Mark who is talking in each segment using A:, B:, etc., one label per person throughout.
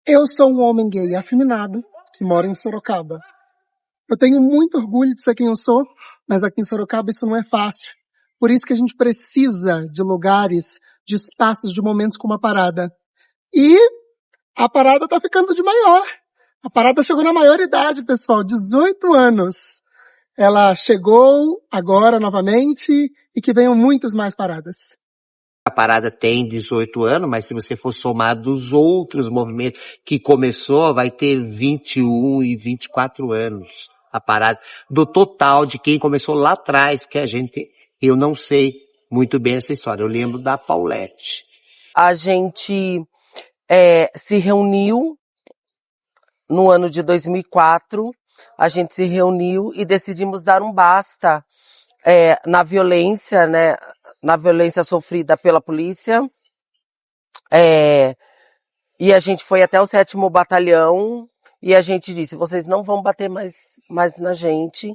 A: Eu sou um homem gay afeminado que mora em Sorocaba. Eu tenho muito orgulho de ser quem eu sou, mas aqui em Sorocaba isso não é fácil. Por isso que a gente precisa de lugares, de espaços, de momentos como a parada. E a parada tá ficando de maior. A parada chegou na maioridade, pessoal, 18 anos. Ela chegou agora novamente e que venham muitas mais paradas.
B: A parada tem 18 anos, mas se você for somar dos outros movimentos que começou, vai ter 21 e 24 anos. A parada do total de quem começou lá atrás, eu não sei muito bem essa história. Eu lembro da Paulette.
C: A gente se reuniu no ano de 2004, a gente se reuniu e decidimos dar um basta na violência, né, na violência sofrida pela polícia. E a gente foi até o 7º Batalhão e a gente disse, vocês não vão bater mais na gente.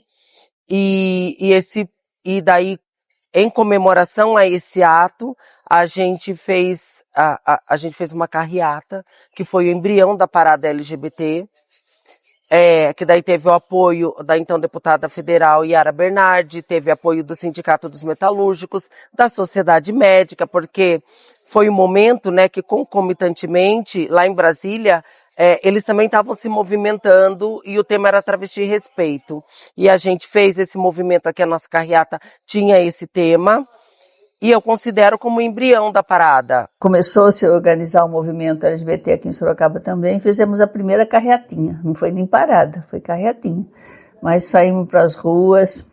C: E daí, em comemoração a esse ato, a gente fez uma carreata, que foi o embrião da parada LGBT, que daí teve o apoio da então deputada federal Yara Bernardi, teve apoio do Sindicato dos Metalúrgicos, da Sociedade Médica, porque foi um momento, né, que concomitantemente, lá em Brasília, eles também estavam se movimentando e o tema era travesti e respeito. E a gente fez esse movimento aqui, a nossa carreata tinha esse tema, e eu considero como o embrião da parada.
D: Começou-se a organizar o movimento LGBT aqui em Sorocaba também, fizemos a primeira carreatinha, não foi nem parada, foi carreatinha. Mas saímos para as ruas,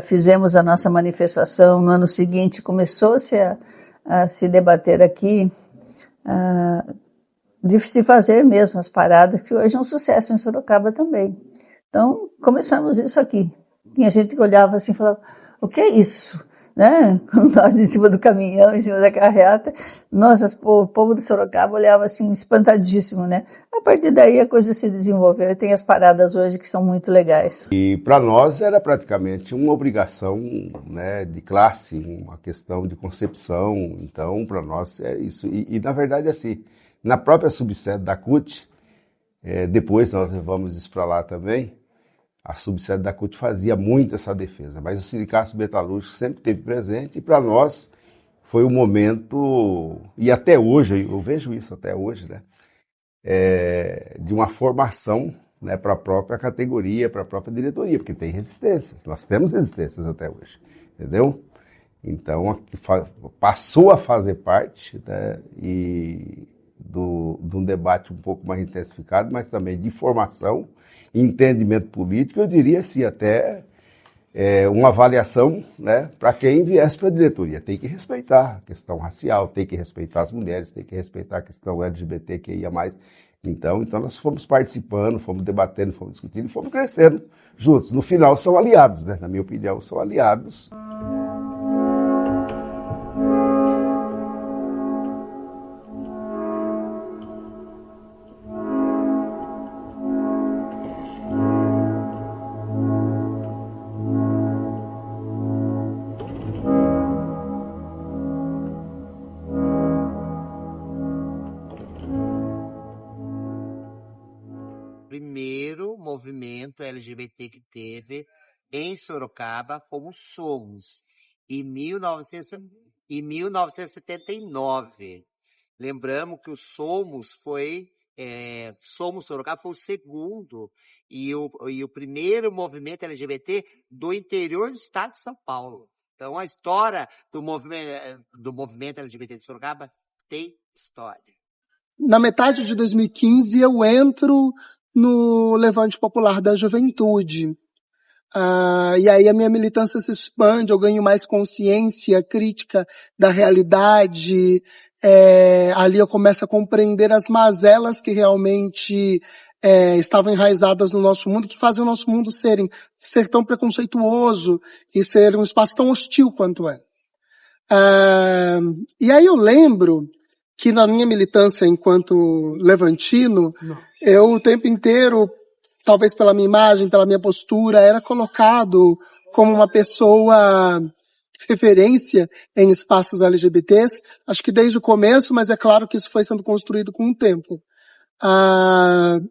D: fizemos a nossa manifestação, no ano seguinte começou-se a se debater aqui, de se fazer mesmo as paradas, que hoje é um sucesso em Sorocaba também. Então, começamos isso aqui. Tinha gente que olhava assim e falava, o que é isso? Né? Quando nós em cima do caminhão, em cima da carreata, nossa, o povo de Sorocaba olhava assim, espantadíssimo, né? A partir daí a coisa se desenvolveu e tem as paradas hoje que são muito legais.
E: E para nós era praticamente uma obrigação, né, de classe, uma questão de concepção, então para nós é isso. E na verdade assim, na própria subsede da CUT, depois nós levamos isso para lá também, a subsede da CUT fazia muito essa defesa, mas o Sindicato Metalúrgico sempre esteve presente e para nós foi um momento, e até hoje, eu vejo isso até hoje, né, de uma formação, né, para a própria categoria, para a própria diretoria, porque tem resistências, nós temos resistências até hoje, entendeu? Então, passou a fazer parte, né, de um debate um pouco mais intensificado, mas também de formação, entendimento político, eu diria assim, até uma avaliação, né, para quem viesse para a diretoria. Tem que respeitar a questão racial, tem que respeitar as mulheres, tem que respeitar a questão LGBTQIA+. Então nós fomos participando, fomos debatendo, fomos discutindo e fomos crescendo juntos. No final são aliados, né? Na minha opinião, são aliados.
B: Primeiro movimento LGBT que teve em Sorocaba como Somos, em 1979. Lembramos que o Somos Somos Sorocaba foi o segundo e o primeiro movimento LGBT do interior do estado de São Paulo. Então a história do movimento LGBT de Sorocaba tem história.
A: Na metade de 2015 eu entro no Levante Popular da Juventude. E aí a minha militância se expande, eu ganho mais consciência crítica da realidade, ali eu começo a compreender as mazelas que realmente estavam enraizadas no nosso mundo, que fazem o nosso mundo ser tão preconceituoso e ser um espaço tão hostil quanto é. E aí eu lembro que na minha militância enquanto levantino, eu o tempo inteiro, talvez pela minha imagem, pela minha postura, era colocado como uma pessoa referência em espaços LGBTs, acho que desde o começo, mas é claro que isso foi sendo construído com o tempo.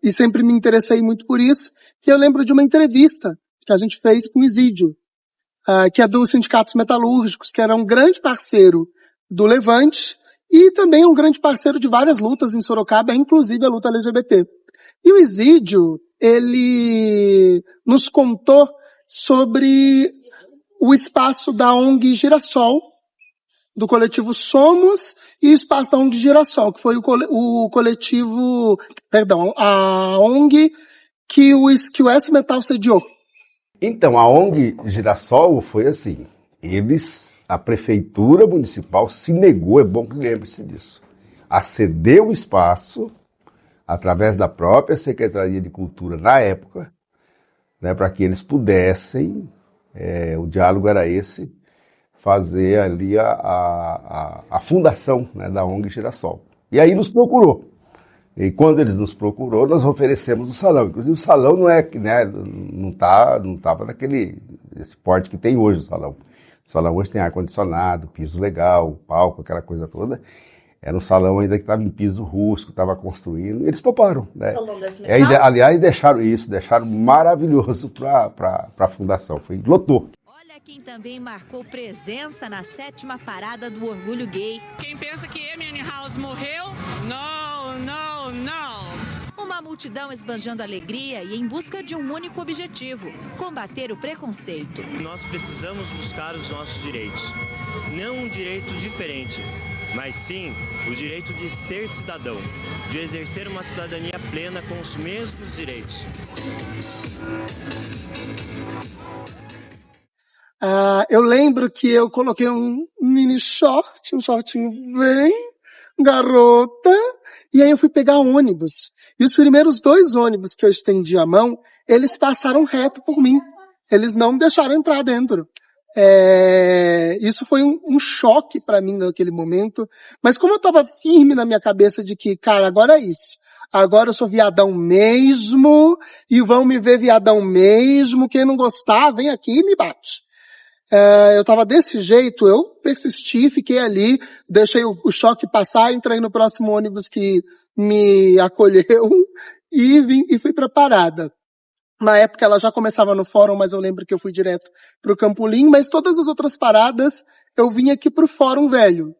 A: E sempre me interessei muito por isso, e eu lembro de uma entrevista que a gente fez com o Isídio, que é dos sindicatos metalúrgicos, que era um grande parceiro do Levante, e também um grande parceiro de várias lutas em Sorocaba, inclusive a luta LGBT. E o Isídio, ele nos contou sobre o espaço da ONG Girassol, do coletivo Somos, e o espaço da ONG Girassol, que foi o coletivo, a ONG que o S-Metal sediou.
E: Então, a ONG Girassol foi assim, a prefeitura municipal se negou, é bom que lembre-se disso, a ceder o espaço, através da própria Secretaria de Cultura na época, né, para que eles pudessem, o diálogo era esse, fazer ali a fundação, né, da ONG Girassol. E aí nos procurou. E quando eles nos procurou, nós oferecemos o salão. Inclusive o salão não é, né, não estava esse porte que tem hoje o salão. O salão hoje tem ar-condicionado, piso legal, palco, aquela coisa toda. Era um salão ainda que estava em piso rústico, estava construindo. Eles toparam, né? Salão desse legal? Aliás, deixaram maravilhoso para a fundação. Lotou.
F: Olha quem também marcou presença na 7ª parada do Orgulho Gay.
G: Quem pensa que Amy House morreu? Não, não, não.
F: Uma multidão esbanjando alegria e em busca de um único objetivo: combater o preconceito.
H: Nós precisamos buscar os nossos direitos. Não um direito diferente, mas sim o direito de ser cidadão, de exercer uma cidadania plena com os mesmos direitos.
A: Eu lembro que eu coloquei um mini short, um shortinho bem garota, e aí eu fui pegar ônibus. E os primeiros 2 ônibus que eu estendi a mão, eles passaram reto por mim. Eles não me deixaram entrar dentro. Isso foi um choque para mim naquele momento. Mas como eu estava firme na minha cabeça de que, cara, agora é isso. Agora eu sou viadão mesmo, e vão me ver viadão mesmo. Quem não gostar, vem aqui e me bate. Eu estava desse jeito, eu persisti, fiquei ali, deixei o choque passar, entrei no próximo ônibus que me acolheu e fui para a parada. Na época ela já começava no fórum, mas eu lembro que eu fui direto para o Campolim, mas todas as outras paradas eu vim aqui para o Fórum Velho.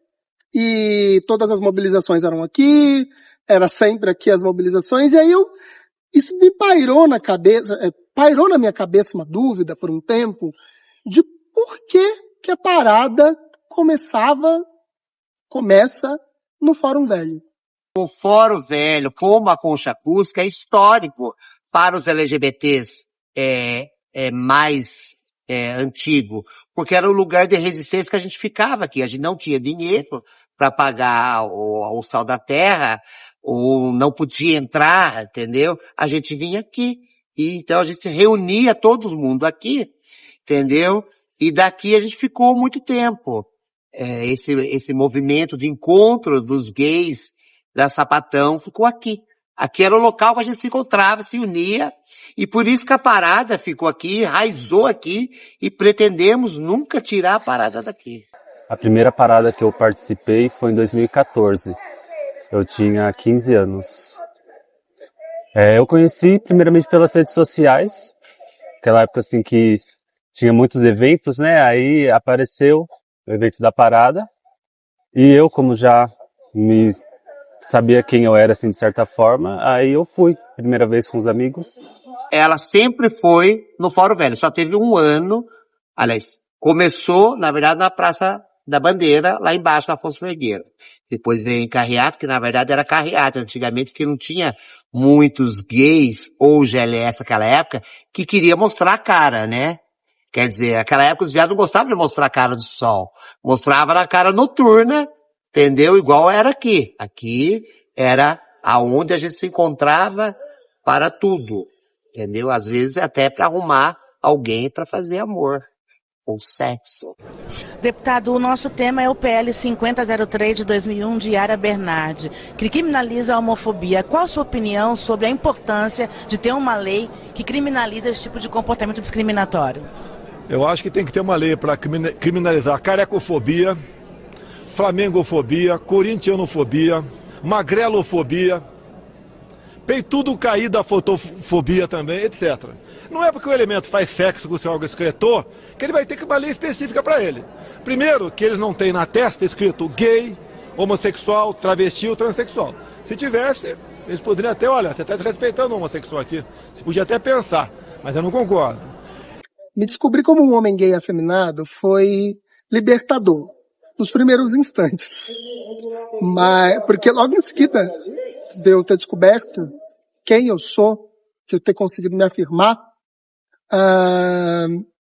A: E todas as mobilizações eram aqui, era sempre aqui as mobilizações, e aí isso me pairou na minha cabeça uma dúvida por um tempo, de por que a parada começa no Fórum Velho.
B: O Fórum Velho, como a Concha Acústica, é histórico para os LGBTs mais antigo, porque era o lugar de resistência que a gente ficava aqui. A gente não tinha dinheiro para pagar o sal da terra, ou não podia entrar, entendeu? A gente vinha aqui. E então a gente se reunia todo mundo aqui, entendeu? E daqui a gente ficou muito tempo. Esse movimento de encontro dos gays da Sapatão ficou aqui. Aqui era o local que a gente se encontrava, se unia, e por isso que a parada ficou aqui, enraizou aqui, e pretendemos nunca tirar a parada daqui.
I: A primeira parada que eu participei foi em 2014. Eu tinha 15 anos. Eu conheci primeiramente pelas redes sociais, aquela época assim que tinha muitos eventos, né? Aí apareceu o evento da parada, e eu, como já sabia quem eu era, assim, de certa forma, aí eu fui, primeira vez com os amigos.
B: Ela sempre foi no Fórum Velho, só teve um ano, aliás, começou, na verdade, na Praça da Bandeira, lá embaixo, na Afonso Fergueira. Depois veio em Carreata, que na verdade era Carreata, antigamente, que não tinha muitos gays ou GLS naquela época, que queria mostrar a cara, né? Quer dizer, naquela época os viados não gostavam de mostrar a cara do sol. Mostrava na cara noturna, entendeu? Igual era aqui. Aqui era aonde a gente se encontrava para tudo, entendeu? Às vezes até para arrumar alguém para fazer amor ou sexo.
J: Deputado, o nosso tema é o PL 5003 de 2001 de Yara Bernardi, que criminaliza a homofobia. Qual a sua opinião sobre a importância de ter uma lei que criminaliza esse tipo de comportamento discriminatório?
K: Eu acho que tem que ter uma lei para criminalizar carecofobia, flamengofobia, corintianofobia, magrelofobia, peitudo cair da fotofobia também, etc. Não é porque o elemento faz sexo com o seu órgão excretor que ele vai ter uma lei específica para ele. Primeiro, que eles não têm na testa escrito gay, homossexual, travesti ou transexual. Se tivesse, eles poderiam até, olha, você está desrespeitando o homossexual aqui. Você podia até pensar, mas eu não concordo.
A: Me descobrir como um homem gay afeminado foi libertador, nos primeiros instantes. Mas, porque logo em seguida de eu ter descoberto quem eu sou, de eu ter conseguido me afirmar,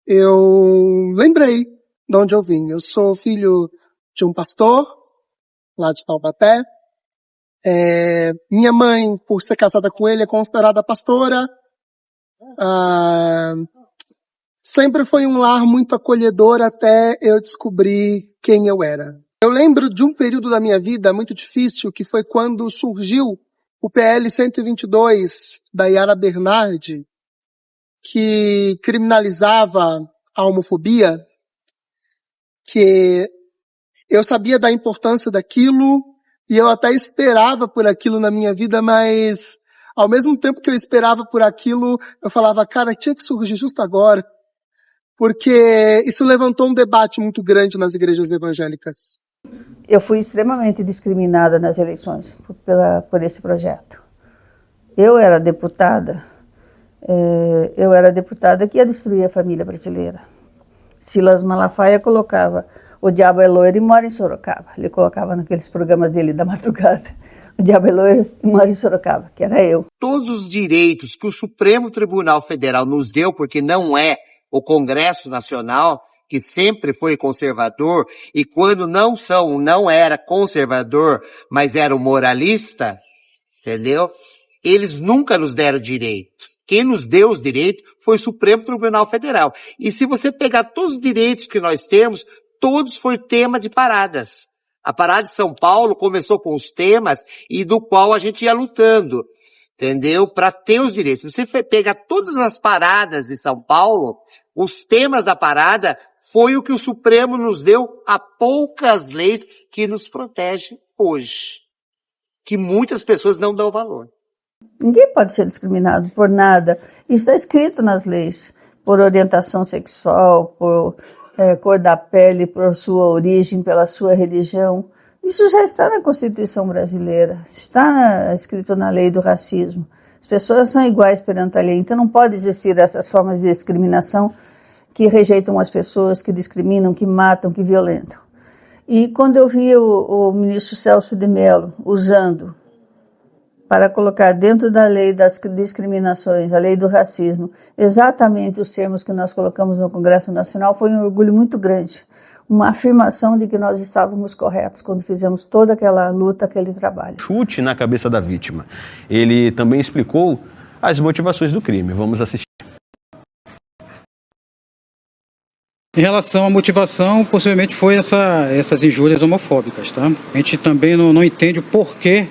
A: eu lembrei de onde eu vim. Eu sou filho de um pastor, lá de Taubaté. Minha mãe, por ser casada com ele, é considerada pastora. Sempre foi um lar muito acolhedor até eu descobrir quem eu era. Eu lembro de um período da minha vida muito difícil, que foi quando surgiu o PL 122 da Yara Bernardi, que criminalizava a homofobia, que eu sabia da importância daquilo e eu até esperava por aquilo na minha vida, mas ao mesmo tempo que eu esperava por aquilo, eu falava, cara, tinha que surgir justo agora, porque isso levantou um debate muito grande nas igrejas evangélicas.
D: Eu fui extremamente discriminada nas eleições por esse projeto. Eu era deputada que ia destruir a família brasileira. Silas Malafaia colocava o diabo é loiro e mora em Sorocaba. Ele colocava naqueles programas dele da madrugada. O diabo é loiro e mora em Sorocaba, que era eu.
B: Todos os direitos que o Supremo Tribunal Federal nos deu, porque não é o Congresso Nacional, que sempre foi conservador, e quando não era conservador, mas era um moralista, entendeu? Eles nunca nos deram direito. Quem nos deu os direitos foi o Supremo Tribunal Federal. E se você pegar todos os direitos que nós temos, todos foi tema de paradas. A parada de São Paulo começou com os temas e do qual a gente ia lutando, entendeu? Para ter os direitos. Se você pegar todas as paradas de São Paulo, os temas da parada foi o que o Supremo nos deu a poucas leis que nos protegem hoje, que muitas pessoas não dão valor.
D: Ninguém pode ser discriminado por nada. Isso está escrito nas leis, por orientação sexual, por cor da pele, por sua origem, pela sua religião. Isso já está na Constituição brasileira, está escrito na lei do racismo. As pessoas são iguais perante a lei, então não pode existir essas formas de discriminação que rejeitam as pessoas, que discriminam, que matam, que violentam. E quando eu vi o ministro Celso de Mello usando para colocar dentro da lei das discriminações, a lei do racismo, exatamente os termos que nós colocamos no Congresso Nacional, foi um orgulho muito grande. Uma afirmação de que nós estávamos corretos quando fizemos toda aquela luta, aquele trabalho.
L: Chute na cabeça da vítima. Ele também explicou as motivações do crime. Vamos assistir.
M: Em relação à motivação, possivelmente foi essas injúrias homofóbicas, tá? A gente também não entende o porquê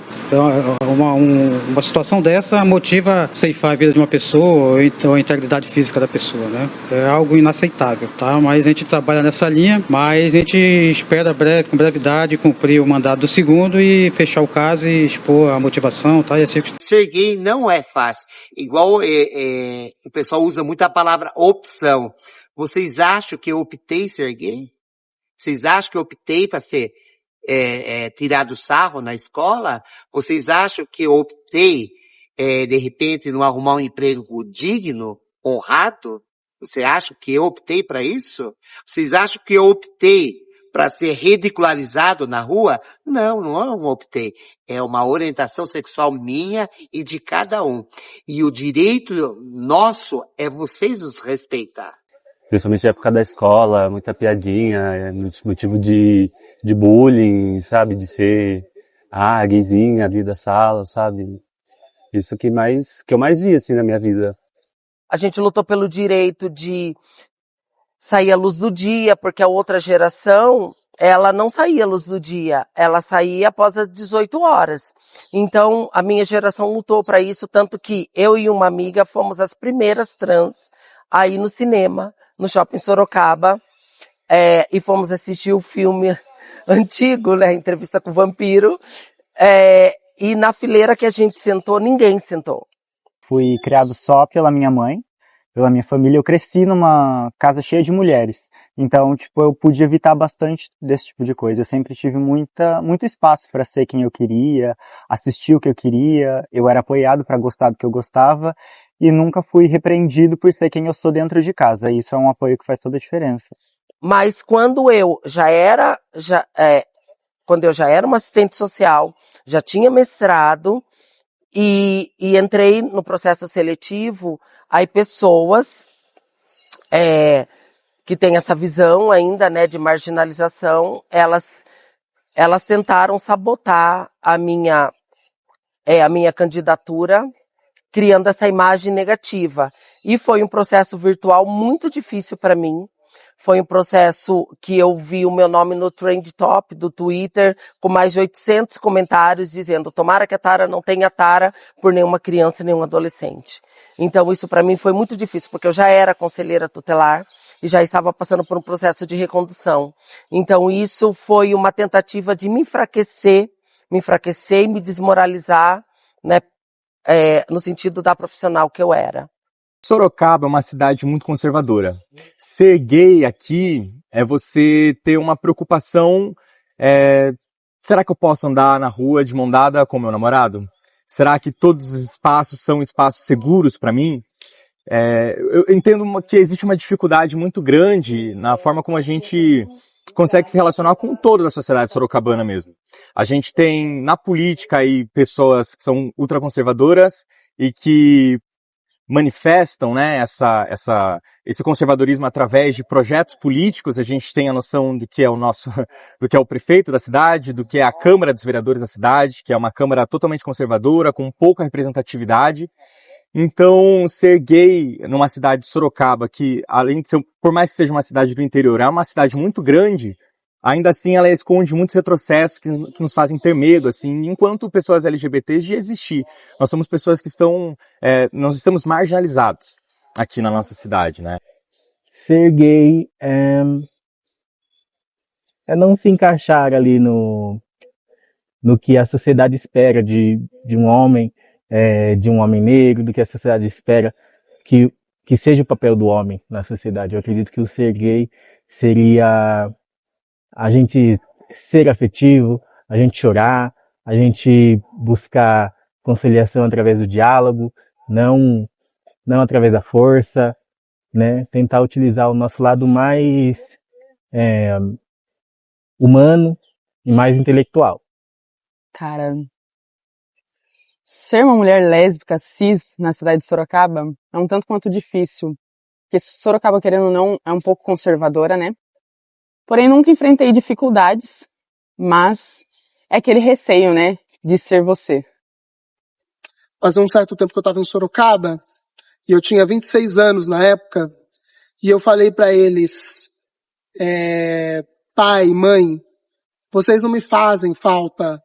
M: uma situação dessa motiva ceifar a vida de uma pessoa ou a integridade física da pessoa, né? É algo inaceitável, tá? Mas a gente trabalha nessa linha, mas a gente espera com brevidade cumprir o mandado do segundo e fechar o caso e expor a motivação, tá? E assim...
B: Ser gay não é fácil. Igual o pessoal usa muito a palavra opção. Vocês acham que eu optei ser gay? Vocês acham que eu optei para ser tirado sarro na escola? Vocês acham que eu optei, de repente, não arrumar um emprego digno, honrado? Você acha que eu optei para isso? Vocês acham que eu optei para ser ridicularizado na rua? Não, não optei. É uma orientação sexual minha e de cada um. E o direito nosso é vocês nos respeitar.
I: Principalmente na época da escola, muita piadinha, motivo de bullying, sabe? De ser, gayzinha ali da sala, sabe? Isso que eu mais vi, assim, na minha vida.
C: A gente lutou pelo direito de sair à luz do dia, porque a outra geração, ela não saía à luz do dia, ela saía após as 18 horas. Então, a minha geração lutou para isso, tanto que eu e uma amiga fomos as primeiras trans a ir no cinema no Shopping Sorocaba, e fomos assistir o filme antigo, né, Entrevista com o Vampiro, e na fileira que a gente sentou, ninguém sentou.
N: Fui criado só pela minha mãe, pela minha família. Eu cresci numa casa cheia de mulheres, então, tipo, eu pude evitar bastante desse tipo de coisa. Eu sempre tive muito espaço para ser quem eu queria, assistir o que eu queria, eu era apoiado para gostar do que eu gostava, e nunca fui repreendido por ser quem eu sou dentro de casa. E isso é um apoio que faz toda a diferença.
C: Mas quando eu já era uma assistente social, já tinha mestrado e entrei no processo seletivo, aí pessoas que têm essa visão ainda, né, de marginalização, elas tentaram sabotar a minha candidatura, criando essa imagem negativa. E foi um processo virtual muito difícil para mim. Foi um processo que eu vi o meu nome no Trend Top do Twitter, com mais de 800 comentários dizendo: tomara que a Tara não tenha tara por nenhuma criança e nenhum adolescente. Então isso para mim foi muito difícil, porque eu já era conselheira tutelar e já estava passando por um processo de recondução. Então isso foi uma tentativa de me enfraquecer e me desmoralizar, né, no sentido da profissional que eu era.
O: Sorocaba é uma cidade muito conservadora. Ser gay aqui é você ter uma preocupação, será que eu posso andar na rua de mão dada com meu namorado? Será que todos os espaços são espaços seguros para mim? Eu entendo que existe uma dificuldade muito grande na forma como a gente consegue se relacionar com toda a sociedade sorocabana mesmo. A gente tem na política aí pessoas que são ultraconservadoras e que manifestam, né, esse conservadorismo através de projetos políticos. A gente tem a noção do que é do que é o prefeito da cidade, do que é a Câmara dos Vereadores da cidade, que é uma Câmara totalmente conservadora, com pouca representatividade. Então, ser gay numa cidade de Sorocaba, que além de ser, por mais que seja uma cidade do interior, é uma cidade muito grande, ainda assim ela esconde muitos retrocessos que nos fazem ter medo, assim, enquanto pessoas LGBTs de existir. Nós somos pessoas que nós estamos marginalizados aqui na nossa cidade, né?
P: Ser gay é não se encaixar ali no que a sociedade espera de um homem negro, do que a sociedade espera que seja o papel do homem na sociedade. Eu acredito que o ser gay seria a gente ser afetivo, a gente chorar, a gente buscar conciliação através do diálogo, não através da força, né? Tentar utilizar o nosso lado mais humano e mais intelectual.
Q: Cara, ser uma mulher lésbica cis na cidade de Sorocaba é um tanto quanto difícil, porque Sorocaba, querendo ou não, é um pouco conservadora, né? Porém, nunca enfrentei dificuldades, mas é aquele receio, né, de ser você.
A: Fazia um certo tempo que eu estava em Sorocaba, e eu tinha 26 anos na época, e eu falei para eles, pai, mãe, vocês não me fazem falta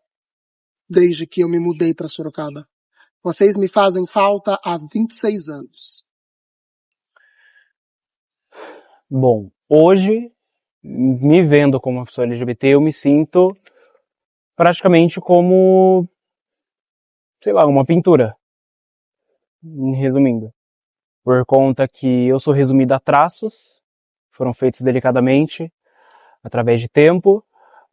A: desde que eu me mudei para Sorocaba. Vocês me fazem falta há 26 anos.
R: Bom, hoje, me vendo como uma pessoa LGBT, eu me sinto praticamente como, sei lá, uma pintura, resumindo. Por conta que eu sou resumido a traços, foram feitos delicadamente, através de tempo,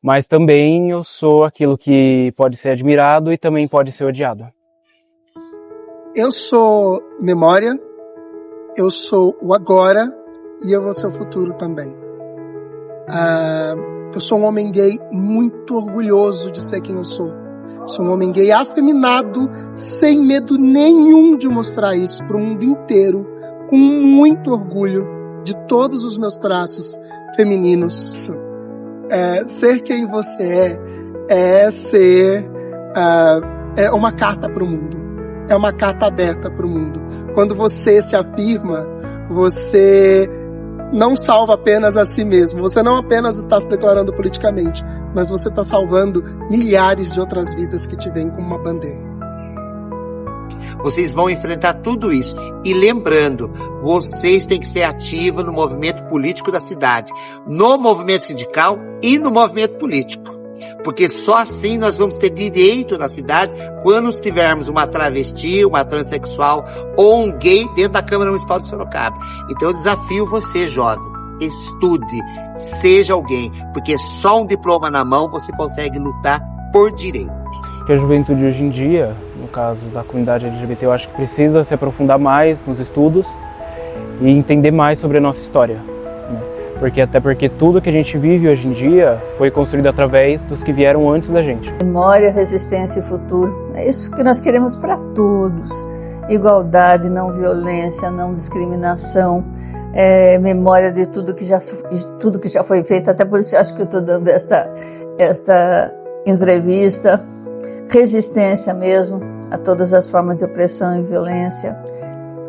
R: mas também eu sou aquilo que pode ser admirado e também pode ser odiado.
A: Eu sou memória, eu sou o agora e eu vou ser o futuro também. Eu sou um homem gay muito orgulhoso de ser quem eu sou. Sou um homem gay afeminado, sem medo nenhum de mostrar isso para o mundo inteiro, com muito orgulho de todos os meus traços femininos. Ser quem você é uma carta para o mundo. É uma carta aberta para o mundo. Quando você se afirma, você não salva apenas a si mesmo. Você não apenas está se declarando politicamente, mas você está salvando milhares de outras vidas que te veem como uma bandeira.
B: Vocês vão enfrentar tudo isso. E lembrando, vocês têm que ser ativos no movimento político da cidade, no movimento sindical e no movimento político. Porque só assim nós vamos ter direito na cidade quando tivermos uma travesti, uma transexual ou um gay dentro da Câmara Municipal de Sorocaba. Então eu desafio você, jovem, estude, seja alguém, porque só um diploma na mão você consegue lutar por direito.
R: Que a juventude hoje em dia, no caso da comunidade LGBT, eu acho que precisa se aprofundar mais nos estudos e entender mais sobre a nossa história. Até porque tudo que a gente vive hoje em dia foi construído através dos que vieram antes da gente.
D: Memória, resistência e futuro. É isso que nós queremos para todos. Igualdade, não violência, não discriminação, memória de tudo que já foi feito. Até por isso acho que eu estou dando esta entrevista. Resistência mesmo a todas as formas de opressão e violência.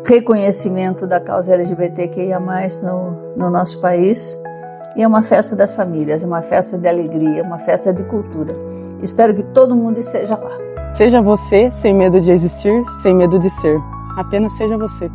D: Reconhecimento da causa LGBTQIA+, no nosso país. E é uma festa das famílias, é uma festa de alegria, uma festa de cultura. Espero que todo mundo esteja lá.
Q: Seja você sem medo de existir, sem medo de ser. Apenas seja você.